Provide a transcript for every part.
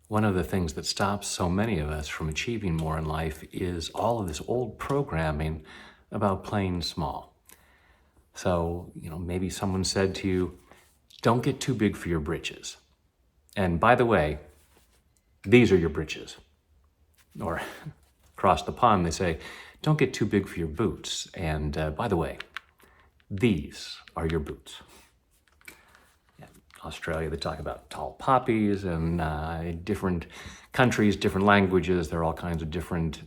One of the things that stops so many of us from achieving more in life is all of this old programming about playing small. So, maybe someone said to you, don't get too big for your britches. And by the way, these are your britches. Or across the pond, they say, don't get too big for your boots. And by the way, these are your boots. In Australia, they talk about tall poppies, and different countries, different languages, there are all kinds of different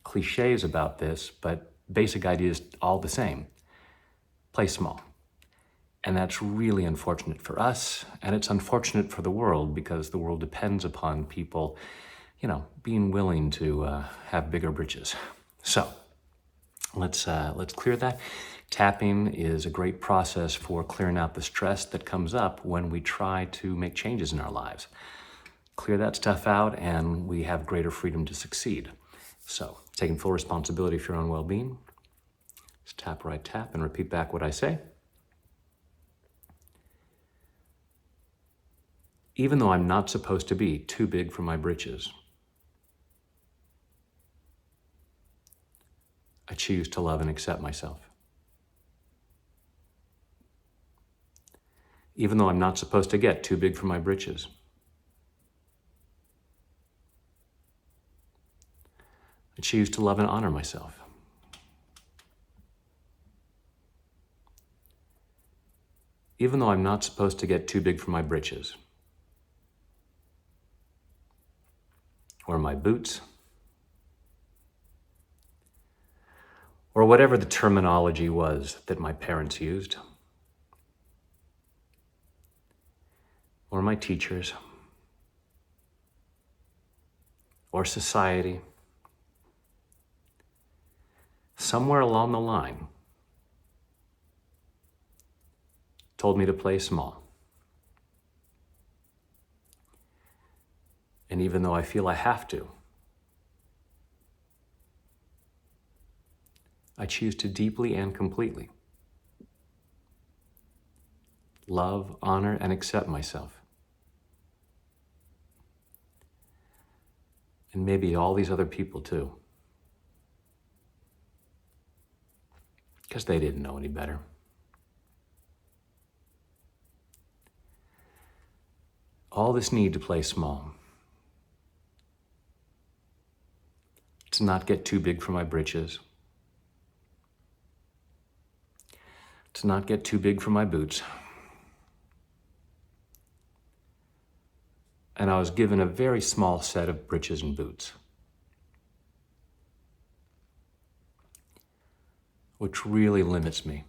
cliches about this, but basic idea is all the same. Play small. And that's really unfortunate for us, and it's unfortunate for the world because the world depends upon people, being willing to have bigger britches. So let's clear that. Tapping is a great process for clearing out the stress that comes up when we try to make changes in our lives. Clear that stuff out and we have greater freedom to succeed. So taking full responsibility for your own well-being. Just tap, right, tap, and repeat back what I say. Even though I'm not supposed to be too big for my britches, I choose to love and accept myself. Even though I'm not supposed to get too big for my britches, I choose to love and honor myself. Even though I'm not supposed to get too big for my britches, or my boots, or whatever the terminology was that my parents used, or my teachers, or society. Somewhere along the line, told me to play small. And even though I feel I have to, I choose to deeply and completely love, honor, and accept myself. And maybe all these other people too. Because they didn't know any better. All this need to play small. To not get too big for my britches. To not get too big for my boots. And I was given a very small set of britches and boots, which really limits me.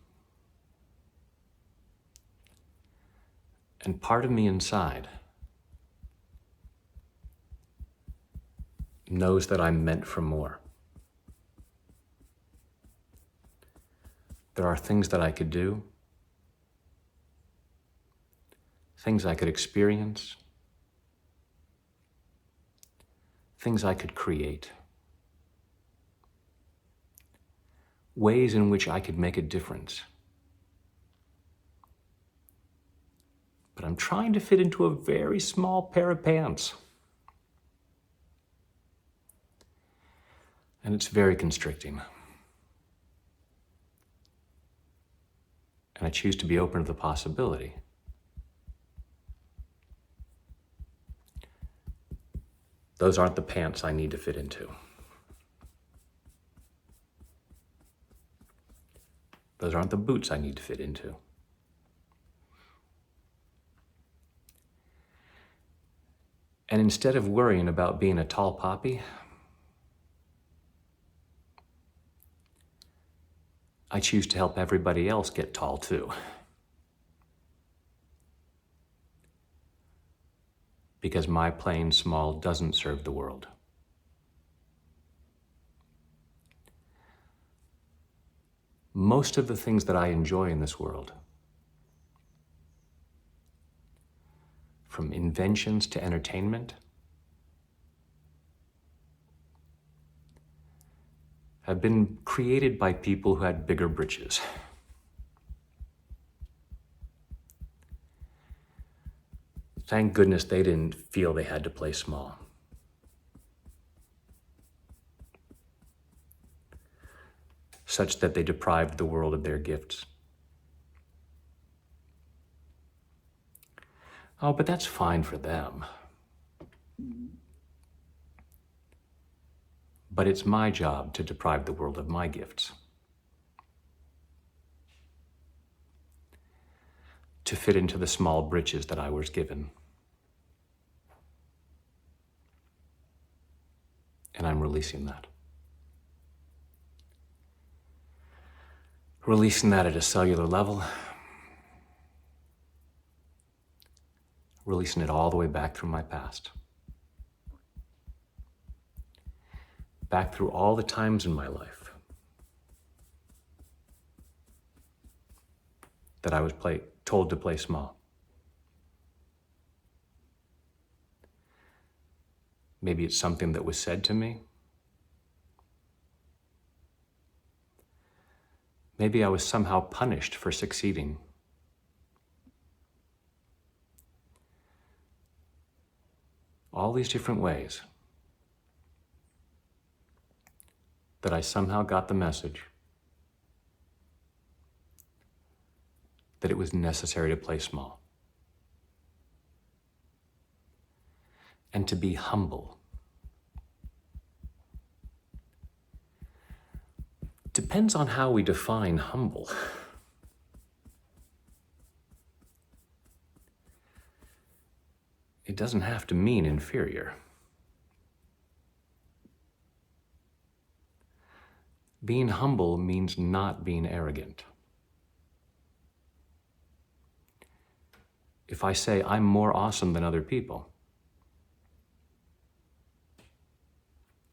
And part of me inside knows that I'm meant for more. There are things that I could do, things I could experience, things I could create, ways in which I could make a difference. But I'm trying to fit into a very small pair of pants. And it's very constricting. And I choose to be open to the possibility. Those aren't the pants I need to fit into. Those aren't the boots I need to fit into. And instead of worrying about being a tall poppy, I choose to help everybody else get tall too. Because my playing small doesn't serve the world. Most of the things that I enjoy in this world, from inventions to entertainment, have been created by people who had bigger britches. Thank goodness they didn't feel they had to play small. Such that they deprived the world of their gifts. Oh, but that's fine for them. But it's my job to deprive the world of my gifts. To fit into the small britches that I was given. And I'm releasing that. Releasing that at a cellular level. Releasing it all the way back through my past. Back through all the times in my life that I was told to play small. Maybe it's something that was said to me. Maybe I was somehow punished for succeeding. All these different ways that I somehow got the message that it was necessary to play small. And to be humble. Depends on how we define humble. It doesn't have to mean inferior. Being humble means not being arrogant. If I say I'm more awesome than other people,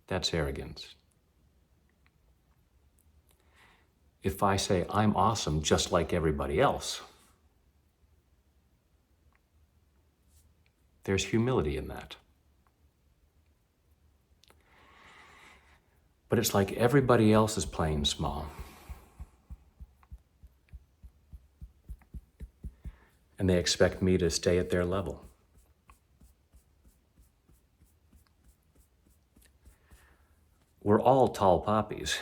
that's arrogance. If I say I'm awesome just like everybody else, there's humility in that. But it's like everybody else is playing small. And they expect me to stay at their level. We're all tall poppies.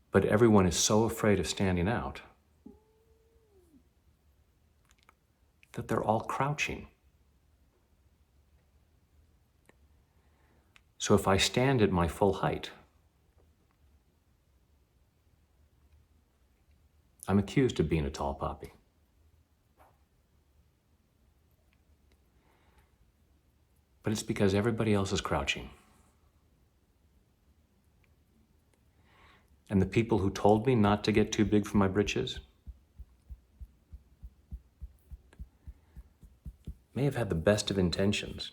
But everyone is so afraid of standing out that they're all crouching. So if I stand at my full height, I'm accused of being a tall poppy. But it's because everybody else is crouching. And the people who told me not to get too big for my britches may have had the best of intentions,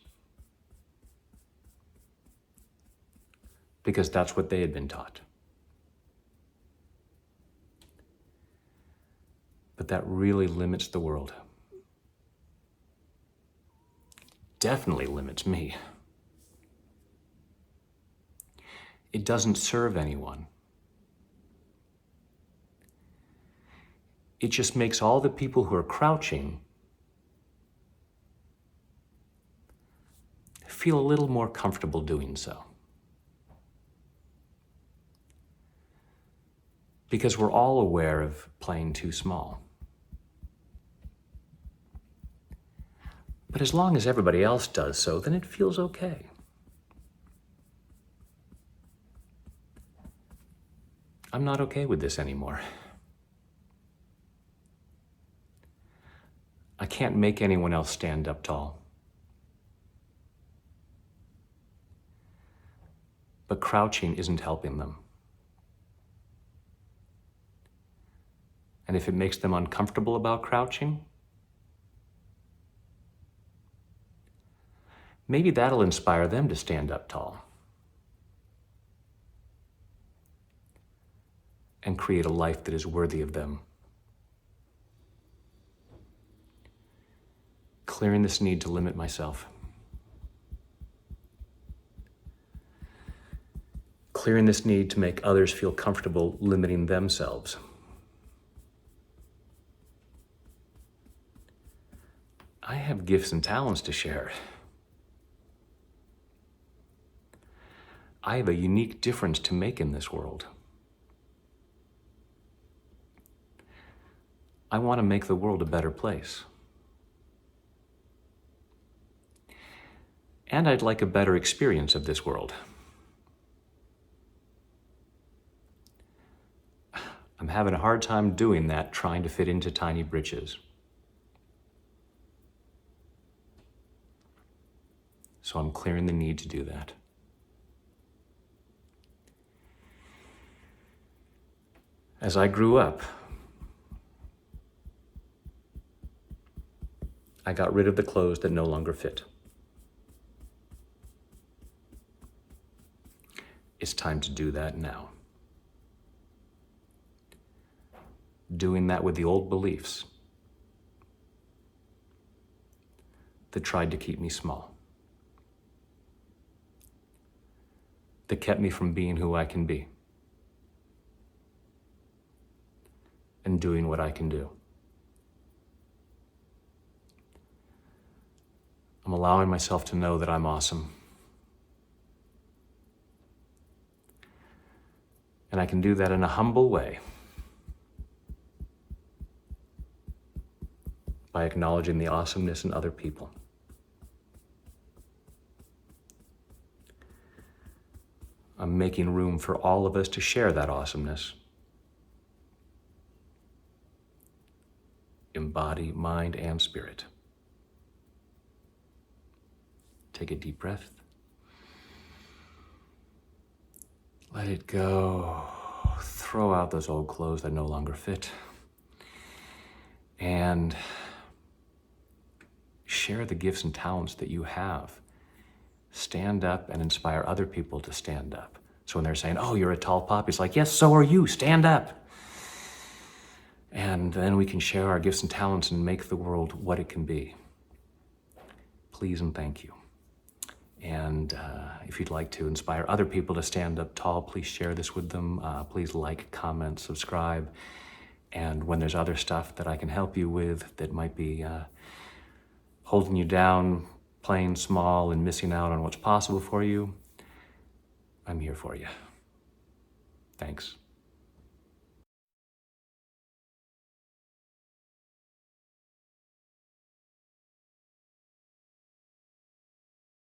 because that's what they had been taught. But that really limits the world. Definitely limits me. It doesn't serve anyone. It just makes all the people who are crouching feel a little more comfortable doing so. Because we're all aware of playing too small. But as long as everybody else does so, then it feels okay. I'm not okay with this anymore. I can't make anyone else stand up tall. But crouching isn't helping them. And if it makes them uncomfortable about crouching, maybe that'll inspire them to stand up tall and create a life that is worthy of them. Clearing this need to limit myself. Clearing this need to make others feel comfortable limiting themselves. I have gifts and talents to share. I have a unique difference to make in this world. I want to make the world a better place. And I'd like a better experience of this world. I'm having a hard time doing that, trying to fit into tiny britches. So I'm clearing the need to do that. As I grew up, I got rid of the clothes that no longer fit. It's time to do that now. Doing that with the old beliefs that tried to keep me small, that kept me from being who I can be and doing what I can do. I'm allowing myself to know that I'm awesome. And I can do that in a humble way by acknowledging the awesomeness in other people. I'm making room for all of us to share that awesomeness in body, mind, and spirit. Take a deep breath. Let it go. Throw out those old clothes that no longer fit. And share the gifts and talents that you have. Stand up and inspire other people to stand up. So when they're saying, oh, you're a tall pop, it's like, yes, so are you, stand up. And then we can share our gifts and talents and make the world what it can be. Please and thank you. And if you'd like to inspire other people to stand up tall, please share this with them. Please like, comment, subscribe. And when there's other stuff that I can help you with that might be holding you down, playing small and missing out on what's possible for you, I'm here for you. Thanks.